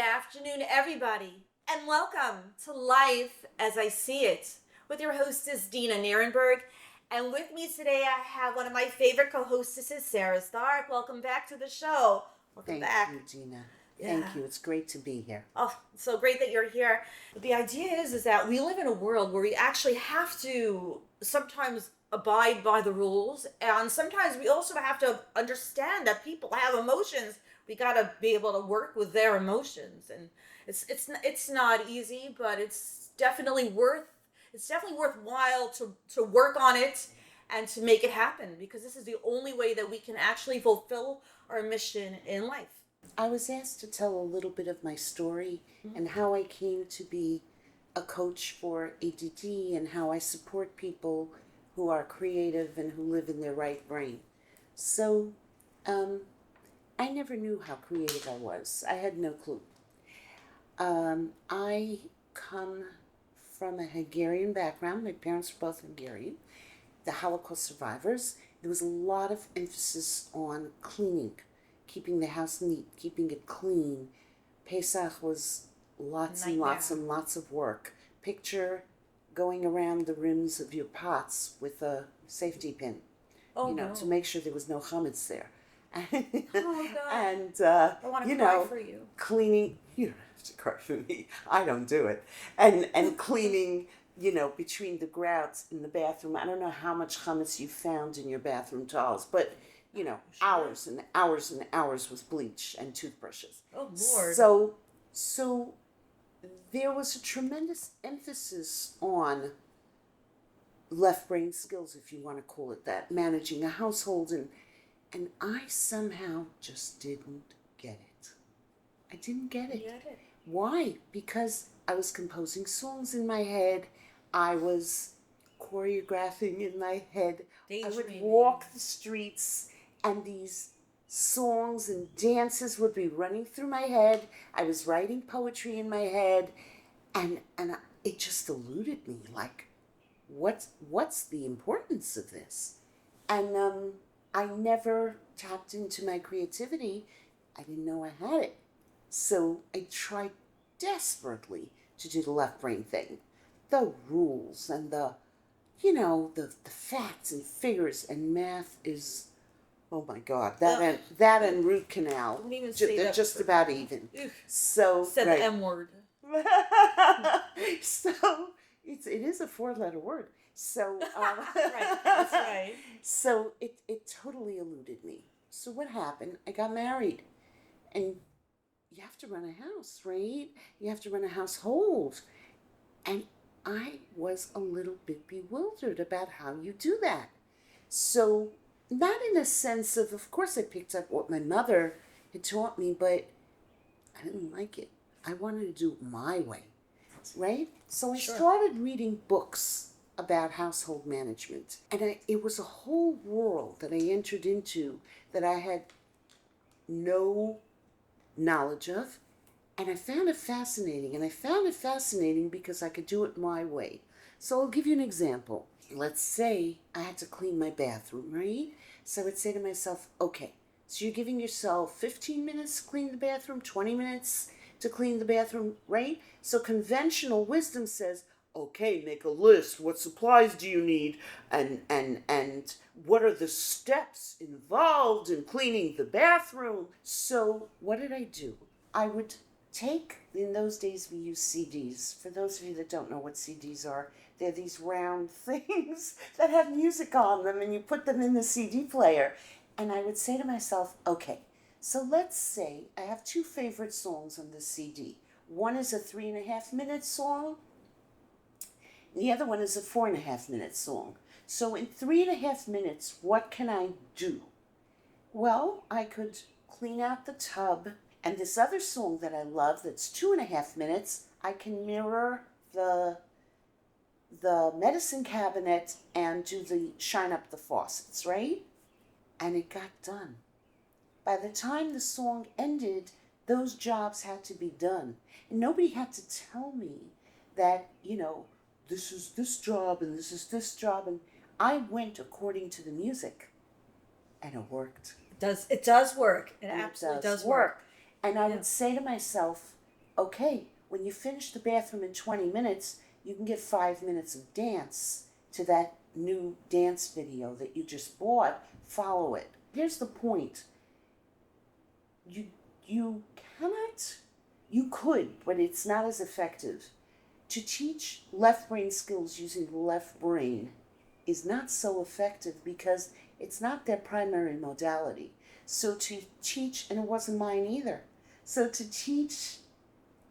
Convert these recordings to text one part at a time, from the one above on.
afternoon, everybody, and welcome to Life as I See It with your hostess, Dena Nierenberg. And with me today, I have one of my favorite co-hostesses, Sarah Stark. Welcome back to the show. Welcome back. Thank you, Dena. Thank you. It's great to be here. Oh, so great that you're here. The idea is that we live in a world where we actually have to sometimes abide by the rules, and sometimes we also have to understand that people have emotions. We got to be able to work with their emotions, and it's not easy, but it's definitely worthwhile to work on it and to make it happen, because this is the only way that we can actually fulfill our mission in life. I was asked to tell a little bit of my story and how I came to be a coach for ADD and how I support people who are creative and who live in their right brain. So, I never knew how creative I was. I had no clue. I come from a Hungarian background. My parents were both Hungarian. The Holocaust survivors. There was a lot of emphasis on cleaning, keeping the house neat, keeping it clean. Pesach was lots and lots of work. Picture going around the rims of your pots with a safety pin, to make sure there was no chametz there. Oh, God. And, I want to cry for you. Cleaning, you don't have to cry for me. I don't do it. And cleaning, between the grouts in the bathroom. I don't know how much chametz you found in your bathroom towels, but hours and hours and hours with bleach and toothbrushes. Oh, Lord. So there was a tremendous emphasis on left brain skills, if you want to call it that, managing a household, and I somehow just didn't get it. I didn't get it. Why? Because I was composing songs in my head. I was choreographing in my head. I would walk the streets and these songs and dances would be running through my head. I was writing poetry in my head, and it just eluded me. Like, what's the importance of this? And I never tapped into my creativity. I didn't know I had it. So I tried desperately to do the left brain thing. The rules and the facts and figures and math is, oh my God, that and root canal, they're just about even. So said the M word. So it is a 4-letter word. So right, that's right. So it totally eluded me. So what happened? I got married, and you have to run a house, right? You have to run a household, and I was a little bit bewildered about how you do that. So, not in a sense of course I picked up what my mother had taught me, but I didn't like it. I wanted to do it my way, right? So I started reading books about household management. And it was a whole world that I entered into that I had no knowledge of. And I found it fascinating. And I found it fascinating because I could do it my way. So I'll give you an example. Let's say I had to clean my bathroom, right? So I would say to myself, okay, so you're giving yourself 15 minutes to clean the bathroom, 20 minutes to clean the bathroom, right? So conventional wisdom says, okay, make a list. What supplies do you need? And what are the steps involved in cleaning the bathroom? So what did I do? I would take, in those days we used CDs. For those of you that don't know what CDs are, they're these round things that have music on them, and you put them in the CD player. And I would say to myself, okay, so let's say I have 2 favorite songs on the CD. One is a 3.5-minute song. The other one is a 4.5-minute song. So in 3.5 minutes, what can I do? Well, I could clean out the tub. And this other song that I love, that's 2.5 minutes, I can mirror the medicine cabinet and do the shine up the faucets, right? And it got done. By the time the song ended, those jobs had to be done. And nobody had to tell me that, this is this job and this is this job. And I went according to the music. And it worked. It does work. It absolutely does work. And I would say to myself, okay, when you finish the bathroom in 20 minutes, you can get 5 minutes of dance to that new dance video that you just bought. Follow it. Here's the point. You cannot, you could, but it's not as effective. To teach left brain skills using the left brain is not so effective because it's not their primary modality. So to teach, and it wasn't mine either, so to teach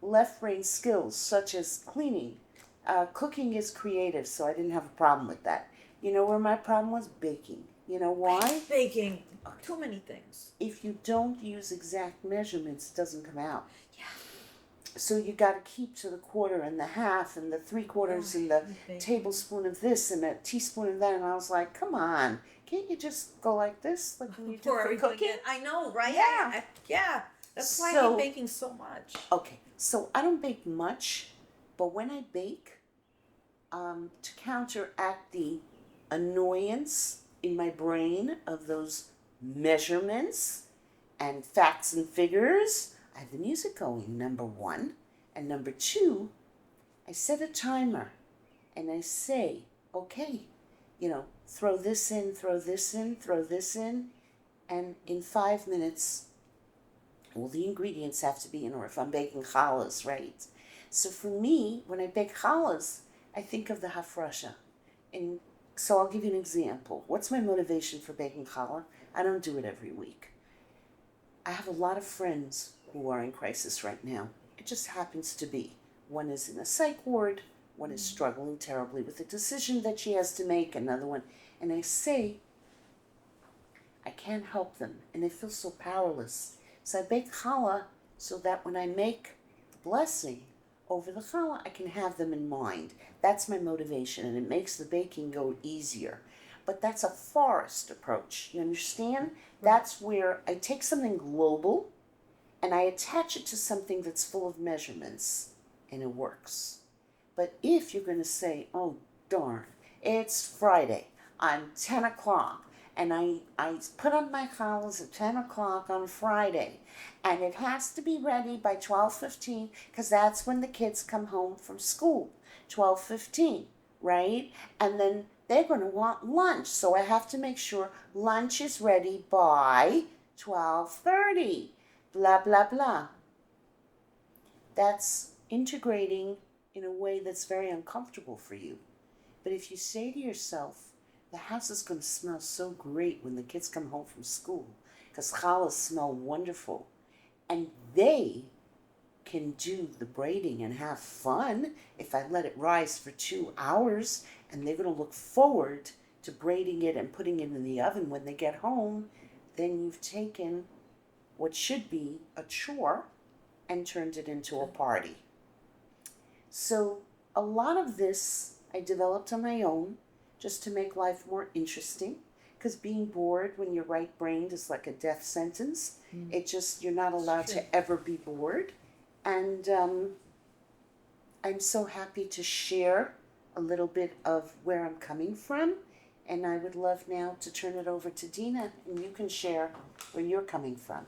left brain skills such as cleaning, cooking is creative, so I didn't have a problem with that. You know where my problem was? Baking. You know why? Baking. Too many things. If you don't use exact measurements, it doesn't come out. Yeah. So you got to keep to the quarter and the half and the 3/4 and the tablespoon of this and a teaspoon of that. And I was like, come on, can't you just go like this, like when you do for cooking? I know, right? Yeah. Yeah. That's why I So- hate baking so much. Okay, so I don't bake much, but when I bake, to counteract the annoyance in my brain of those measurements and facts and figures, I have the music going, number one. And number two, I set a timer and I say, okay, throw this in, throw this in, throw this in. And in 5 minutes, all the ingredients have to be in, or if I'm baking challahs, right? So for me, when I bake challahs, I think of the hafrasha. And so I'll give you an example. What's my motivation for baking challah? I don't do it every week. I have a lot of friends who are in crisis right now. It just happens to be. One is in a psych ward, one is struggling terribly with a decision that she has to make, another one. And I say, I can't help them, and they feel so powerless. So I bake challah so that when I make the blessing over the challah, I can have them in mind. That's my motivation, and it makes the baking go easier. But that's a forest approach, you understand? That's where I take something global and I attach it to something that's full of measurements, and it works. But if you're going to say, oh, darn, it's Friday, I'm 10 o'clock, and I put on my challahs at 10 o'clock on Friday, and it has to be ready by 12:15, because that's when the kids come home from school, 12:15, right? And then they're going to want lunch, so I have to make sure lunch is ready by 12:30, blah, blah, blah. That's integrating in a way that's very uncomfortable for you. But if you say to yourself, the house is going to smell so great when the kids come home from school, because challahs smell wonderful, and they can do the braiding and have fun if I let it rise for 2 hours, and they're going to look forward to braiding it and putting it in the oven when they get home, then you've taken what should be a chore and turned it into a party. So a lot of this I developed on my own just to make life more interesting, because being bored when you're right-brained is like a death sentence. You're not allowed to ever be bored. And I'm so happy to share a little bit of where I'm coming from. And I would love now to turn it over to Dena, and you can share where you're coming from.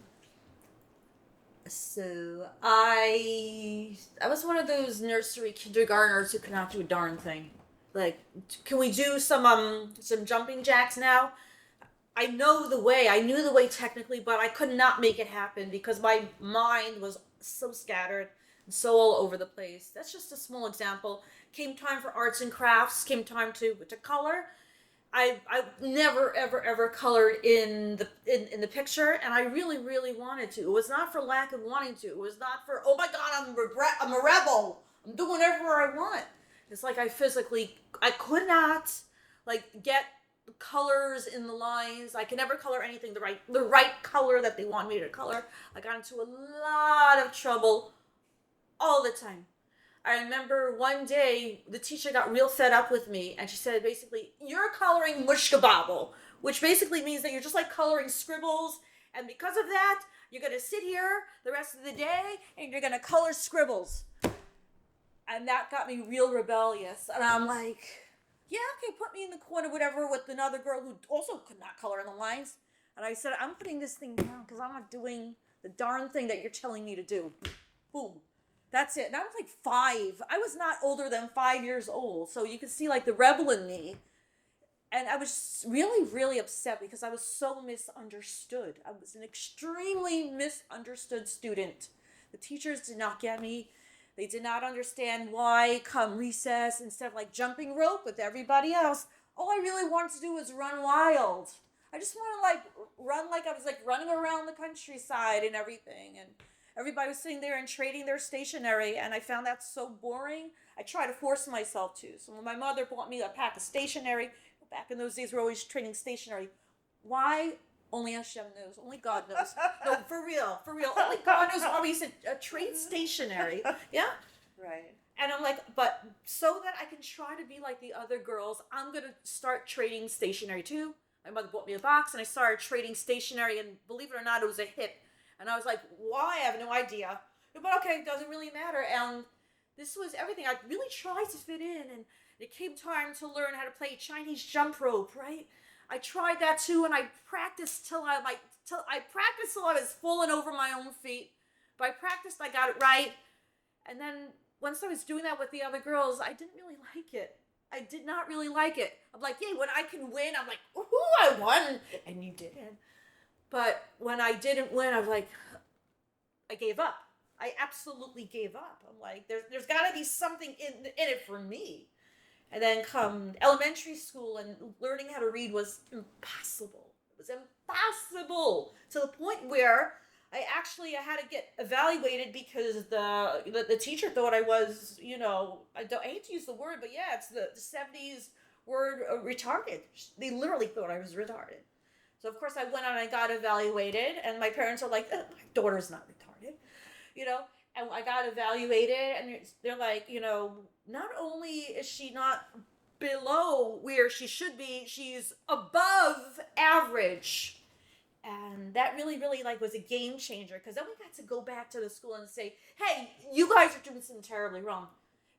So I was one of those nursery kindergartners who could not do a darn thing. Like, can we do some jumping jacks now? I knew the way technically, but I could not make it happen because my mind was so scattered and so all over the place. That's just a small example. Came time for arts and crafts, came time to color. I never ever colored in the picture, and I really wanted to. It was not for lack of wanting to. It was not for, oh my God, I'm a rebel. I'm doing whatever I want. It's like I could not get colors in the lines. I could never color anything the right color that they want me to color. I got into a lot of trouble all the time. I remember one day the teacher got real fed up with me, and she said basically, you're coloring mushkabobble, which basically means that you're just like coloring scribbles, and because of that, you're going to sit here the rest of the day and you're going to color scribbles. And that got me real rebellious. And I'm like, yeah, okay, put me in the corner, whatever, with another girl who also could not color in the lines. And I said, I'm putting this thing down because I'm not doing the darn thing that you're telling me to do. Boom. That's it. And I was like 5. I was not older than 5 years old. So you could see like the rebel in me. And I was really, really upset because I was so misunderstood. I was an extremely misunderstood student. The teachers did not get me. They did not understand why, come recess, instead of like jumping rope with everybody else, all I really wanted to do was run wild. I just want to like run like I was like running around the countryside and everything. And everybody was sitting there and trading their stationery, and I found that so boring. I tried to force myself to. So when my mother bought me a pack of stationery, back in those days, we're always trading stationery. Why? Only Hashem knows. Only God knows. No, for real, for real. Only God knows why we used to trade stationery. Yeah. Right. And I'm like, but so that I can try to be like the other girls, I'm gonna start trading stationery too. My mother bought me a box, and I started trading stationery. And believe it or not, it was a hit. And I was like, why? I have no idea. But okay, it doesn't really matter. And this was everything. I really tried to fit in, and it came time to learn how to play Chinese jump rope, right? I tried that too, and I practiced till I was falling over my own feet. But I practiced, I got it right. And then once I was doing that with the other girls, I didn't really like it. I did not really like it. I'm like, yeah, when I can win, I'm like, ooh, I won. And you didn't. But when I didn't win, I was like, I gave up. I absolutely gave up. I'm like, there's got to be something in it for me. And then come elementary school, and learning how to read was impossible. It was impossible to the point where I had to get evaluated because the teacher thought I was, I hate to use the word, but yeah, it's the 70s word, retarded. They literally thought I was retarded. So of course I went on and I got evaluated, and my parents are like, my daughter's not retarded, and I got evaluated, and they're like, not only is she not below where she should be, she's above average. And that really, really was a game changer, because then we got to go back to the school and say, hey, you guys are doing something terribly wrong,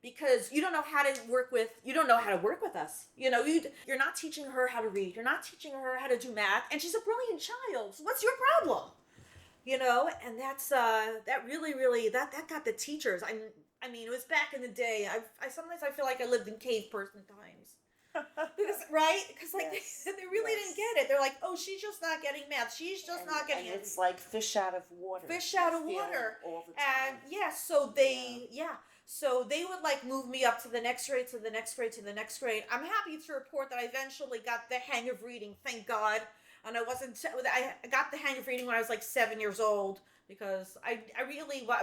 because you don't know how to work with us. You're not teaching her how to read. You're not teaching her how to do math, and she's a brilliant child. So what's your problem? And that's that really, really that got the teachers. I mean, it was back in the day. I sometimes I feel like I lived in cave person times. Because yes. they really didn't get it. They're like, oh, she's just not getting math. She's just not getting it. It's like fish out of water. Fish out of water. All the time. And so they would move me up to the next grade, to the next grade, to the next grade. I'm happy to report that I eventually got the hang of reading. Thank God. And I got the hang of reading when I was 7 years old, because I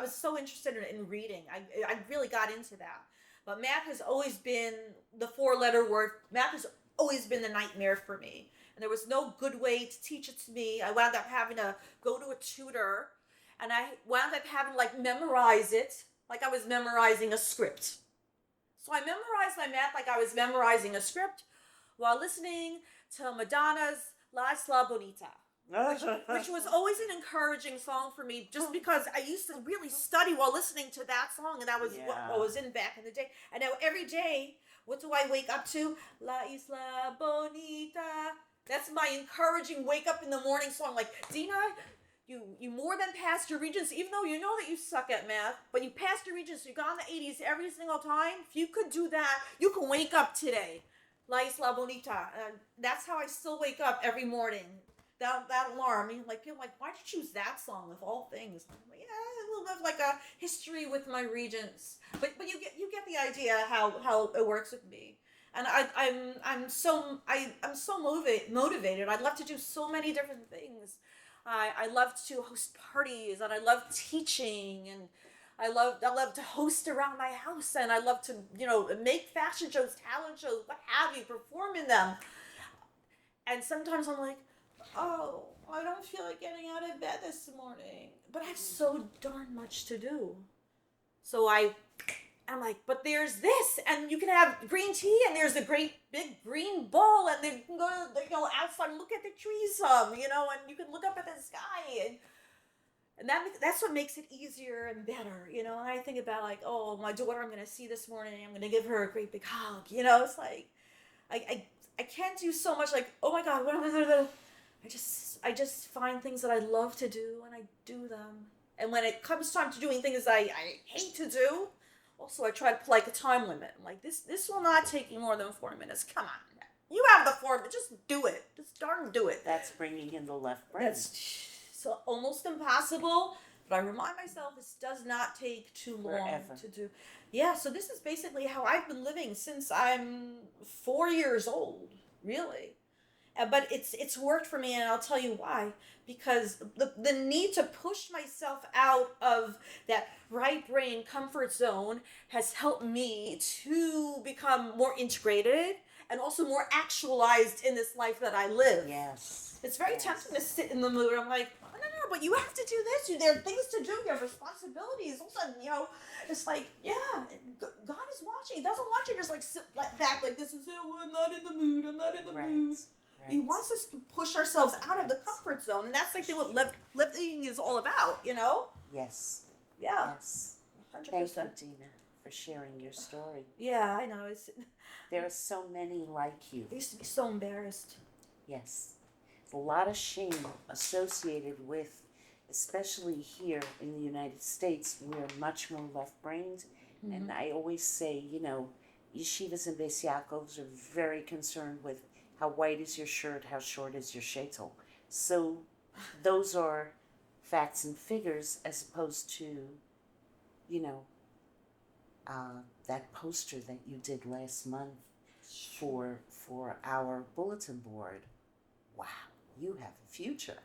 was so interested in reading. I really got into that. But math has always been the 4-letter word. Math has always been the nightmare for me. And there was no good way to teach it to me. I wound up having to go to a tutor, and I wound up having to memorize it like I was memorizing a script. So I memorized my math like I was memorizing a script while listening to Madonna's La Isla Bonita, which was always an encouraging song for me, just because I used to really study while listening to that song, and that was what was in back in the day. And now every day, what do I wake up to? La Isla Bonita. That's my encouraging wake up in the morning song. Like, Dena, you more than passed your Regents, even though you know that you suck at math, but you passed your Regents, you got in the 80s every single time. If you could do that, you can wake up today. La Isla Bonita. And that's how I still wake up every morning. That alarm. People are like, why'd you choose that song of all things? I'm like, yeah, a little bit of a history with my Regents. But you get the idea how it works with me. And I'm so motivated. I love to do so many different things. I love to host parties, and I love teaching, and I love to host around my house, and I love to make fashion shows, talent shows, what have you, perform in them. And sometimes I'm like, oh, I don't feel like getting out of bed this morning, but I have so darn much to do. So I'm like, but there's this, and you can have green tea, and there's a great big green bowl, and then you can go outside and look at the trees some, and you can look up at the sky, and that's what makes it easier and better, And I think about oh, my daughter, I'm going to see this morning, I'm going to give her a great big hug, It's like, I can't do so much oh my God, what am I going to do? I just find things that I love to do, and I do them. And when it comes time to doing things I hate to do, also I try to put like a time limit. I'm like, this will not take you more than 4 minutes. Come on. You have the 4 minutes. Just do it. Just darn do it. That's bringing in the left brain. That's so almost impossible. But I remind myself this does not take too long Forever. to do. Yeah, so this is basically how I've been living since I'm 4 years old, really. But it's worked for me, and I'll tell you why. Because the need to push myself out of that right brain comfort zone has helped me to become more integrated and also more actualized in this life that I live. Yes. It's very Yes. tempting to sit in the mood. I'm like, oh, no, but you have to do this. There are things to do. You have responsibilities. All of a sudden, it's like, yeah, God is watching. He doesn't want you to just like sit back like this and say, oh, I'm not in the mood. I'm not in the mood. Right. He wants us to push ourselves out of the comfort zone, and that's like what lifting is all about, Yes. Yeah. Yes. 100%. Thank you, Dena, for sharing your story. Yeah, I know. There are so many like you. I used to be so embarrassed. Yes. A lot of shame associated with, especially here in the United States, we're much more left-brained. Mm-hmm. And I always say, yeshivas and Beis Yaakovs are very concerned with how white is your shirt, how short is your sheitel. So those are facts and figures as opposed to, that poster that you did last month for our bulletin board. Wow, you have a future,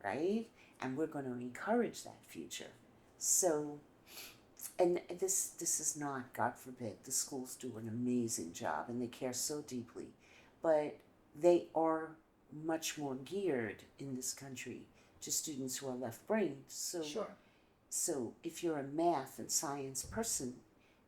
right? And we're going to encourage that future. So, and this is not, God forbid, the schools do an amazing job and they care so deeply, but they are much more geared in this country to students who are left-brained. So, Sure. So if you're a math and science person,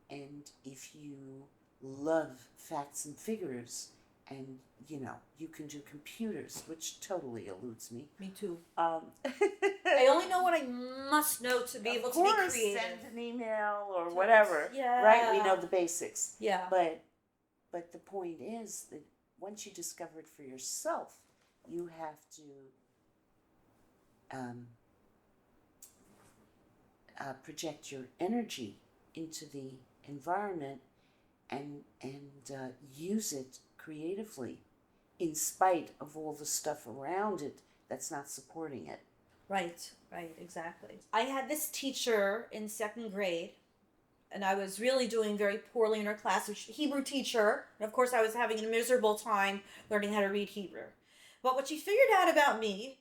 and if you love facts and figures, and you can do computers, which totally eludes me. Me too. I I only know what I must know to be able to be creative. Send an email or whatever. Yeah. Right? We know the basics. Yeah. But the point is that once you discover it for yourself, you have to project your energy into the environment and use it creatively in spite of all the stuff around it that's not supporting it. Right, exactly. I had this teacher in second grade, and I was really doing very poorly in her class, a Hebrew teacher, and of course I was having a miserable time learning how to read Hebrew. But what she figured out about me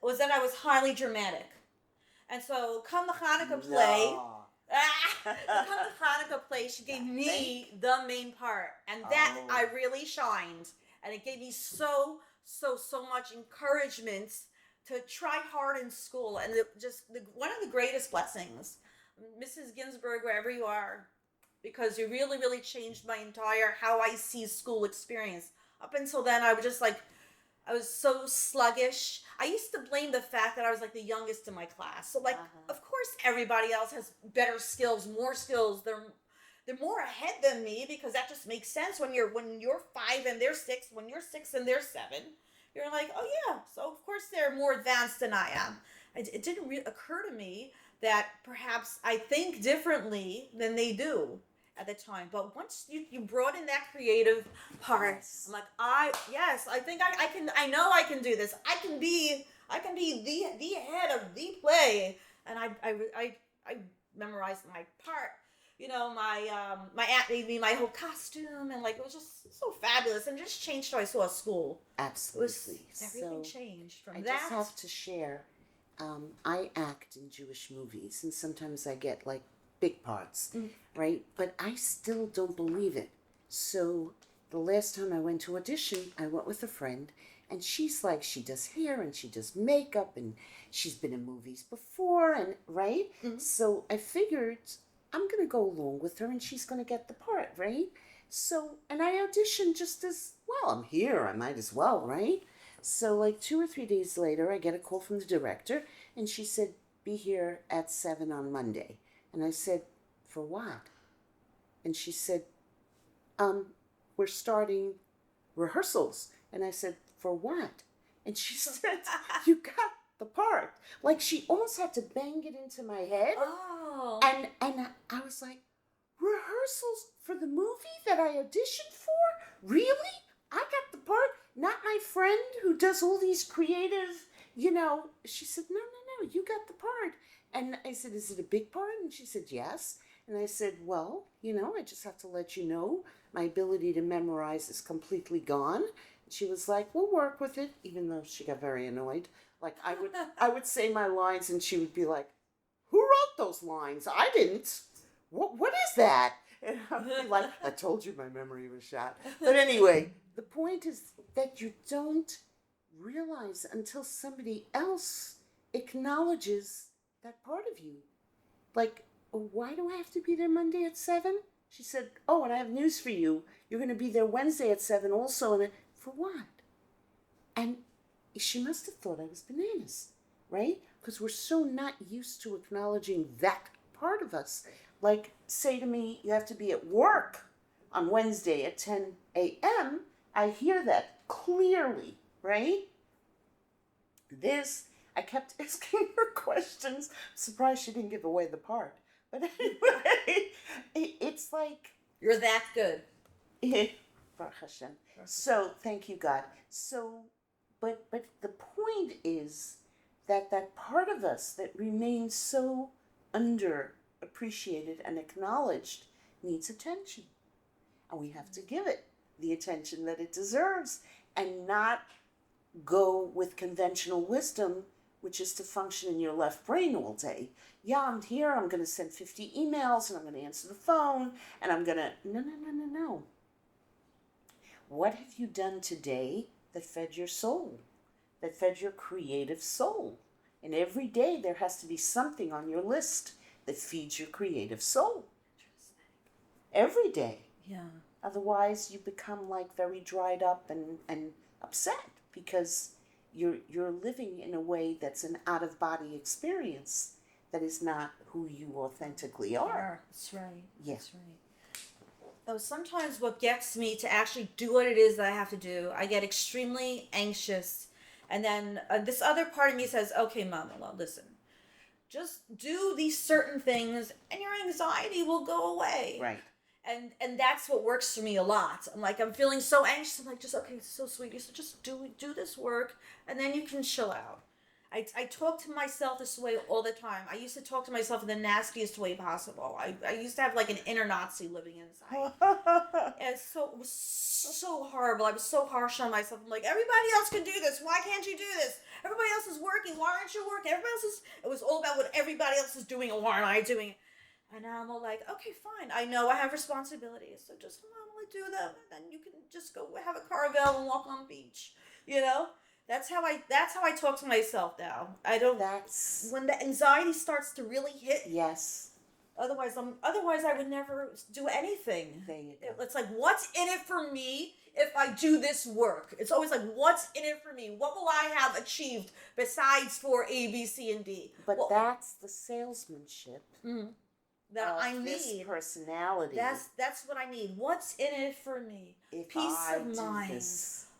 was that I was highly dramatic. And so come the Hanukkah play, she gave me the main part, and that I really shined, and it gave me so much encouragement to try hard in school, and one of the greatest blessings, Mrs. Ginsburg, wherever you are, because you really, really changed my entire how I see school experience. Up until then, I was just like, I was so sluggish. I used to blame the fact that I was like the youngest in my class. So of course everybody else has better skills, more skills. They're more ahead than me, because that just makes sense when you're 5 and they're 6, when you're 6 and they're 7. You're like, oh yeah, so of course they're more advanced than I am. It didn't occur to me that perhaps I think differently than they do at the time. But once you brought in that creative part, yes. I'm like, I think I know I can do this. I can be the head of the play. And I memorized my part. My aunt made me my whole costume, and it was just so fabulous, and just changed how I saw school. Absolutely. Everything changed from I that. just have to share. I act in Jewish movies, and sometimes I get big parts, right? But I still don't believe it. So the last time I went to audition, I went with a friend, and she's she does hair and she does makeup, and she's been in movies before, and right? Mm-hmm. So I figured I'm going to go along with her, and she's going to get the part, right? So, and I auditioned just as, well, I'm here, I might as well, right? So 2 or 3 days later, I get a call from the director, and she said, be here at 7 on Monday. And I said, for what? And she said, we're starting rehearsals. And I said, for what? And she said, you got the part. Like she almost had to bang it into my head. Oh. And I was like, rehearsals for the movie that I auditioned for? Really? I got the part? Not my friend who does all these creative, She said, no, you got the part. And I said, is it a big part? And she said, yes. And I said, well, I just have to let you know my ability to memorize is completely gone. She was like, we'll work with it, even though she got very annoyed. Like I would say my lines and she would be like, who wrote those lines? I didn't. What is that? And I'd be like, I told you my memory was shot. But anyway, the point is that you don't realize until somebody else acknowledges that part of you. Like, why do I have to be there Monday at 7? She said, oh, and I have news for you. You're going to be there Wednesday at 7 also. And for what? And she must have thought I was bananas, right? Because we're so not used to acknowledging that part of us. Like, say to me, you have to be at work on Wednesday at 10 a.m. I hear that clearly, right? I kept asking her questions. I'm surprised she didn't give away the part. But anyway, it's like... You're that good. Baruch Hashem. So, thank you, God. So, but the point is that part of us that remains so underappreciated and acknowledged needs attention. And we have to give it the attention that it deserves and not go with conventional wisdom, which is to function in your left brain all day. Yeah, I'm here, I'm going to send 50 emails, and I'm going to answer the phone, and I'm going to... No. What have you done today that fed your soul, that fed your creative soul? And every day there has to be something on your list that feeds your creative soul. Every day. Yeah. Otherwise, you become like very dried up and upset because you're living in a way that's an out-of-body experience that is not who you authentically are. That's right. Yeah. That's right. Though sometimes what gets me to actually do what it is that I have to do, I get extremely anxious. And then this other part of me says, okay, Mama, well, listen. Just do these certain things and your anxiety will go away. Right. And that's what works for me a lot. I'm like, I'm feeling so anxious. I'm like, just, okay, it's so sweet. You said, just do this work and then you can chill out. I talk to myself this way all the time. I used to talk to myself in the nastiest way possible. I used to have like an inner Nazi living inside. And it was so horrible. I was so harsh on myself. I'm like, everybody else can do this. Why can't you do this? Everybody else is working. Why aren't you working? It was all about what everybody else is doing and why aren't I doing it? And now I'm all like, okay, fine. I know I have responsibilities, so just I'm gonna do them, and then you can just go have a Carvel and walk on the beach. That's how I talk to myself now. I don't. That's when the anxiety starts to really hit. Yes. Otherwise I would never do anything. There you go. It's like, what's in it for me if I do this work? It's always like, what's in it for me? What will I have achieved besides for A, B, C, and D? But that's the salesmanship. Mm-hmm. That I need. This personality. That's what I need. What's in it for me? Peace of mind.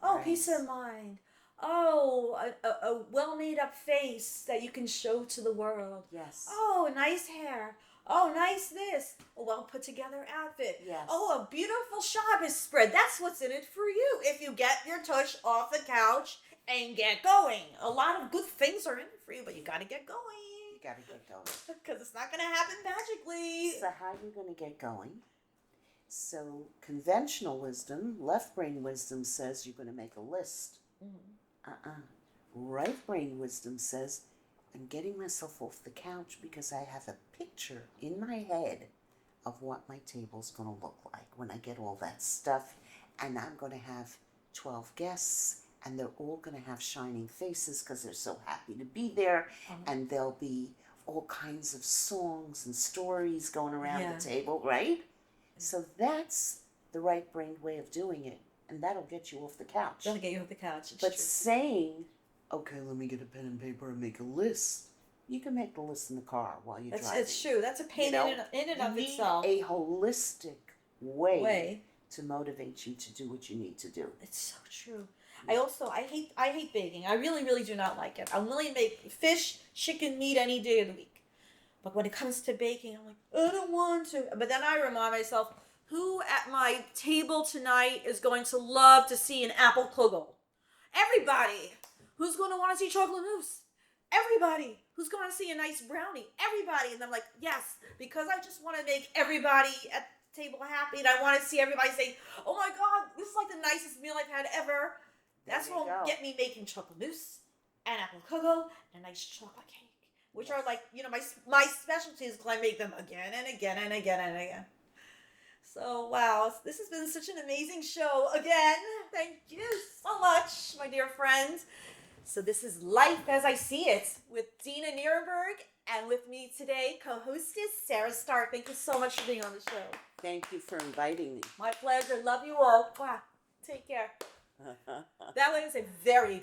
Right. Peace of mind. Oh, a well-made up face that you can show to the world. Yes. Oh, nice hair. Oh, nice this. A well put together outfit. Yes. Oh, a beautiful Shabbos spread. That's what's in it for you. If you get your tush off the couch and get going. A lot of good things are in it for you, but you got to get going. Gotta get going. Because it's not going to happen magically. So how are you going to get going? So conventional wisdom, left brain wisdom says you're going to make a list. Mm-hmm. Right brain wisdom says I'm getting myself off the couch because I have a picture in my head of what my table's going to look like when I get all that stuff. And I'm going to have 12 guests. And they're all going to have shining faces because they're so happy to be there. And there'll be all kinds of songs and stories going around the table, right? So that's the right brain way of doing it. And that'll get you off the couch. That'll get you off the couch. But saying, okay, let me get a pen and paper and make a list. You can make the list in the car while you're driving. It's true. That's a pain in and of itself. A holistic way to motivate you to do what you need to do. It's so true. I hate baking. I really, really do not like it. I'm willing to make fish, chicken, meat any day of the week. But when it comes to baking, I'm like, I don't want to. But then I remind myself, who at my table tonight is going to love to see an apple kugel? Everybody. Who's going to want to see chocolate mousse? Everybody. Who's going to see a nice brownie? Everybody. And I'm like, yes, because I just want to make everybody at the table happy, and I want to see everybody say, oh my God, this is like the nicest meal I've had ever. That's what will get me making chocolate mousse and apple kugel and a nice chocolate cake, which are like, my specialties, because I make them again and again and again and again. So, wow, this has been such an amazing show again. Thank you so much, my dear friends. So this is Life as I See It with Dena Nierenberg, and with me today, co-hostess Sarah Stark. Thank you so much for being on the show. Thank you for inviting me. My pleasure. Love you all. Wow. Take care. That was a very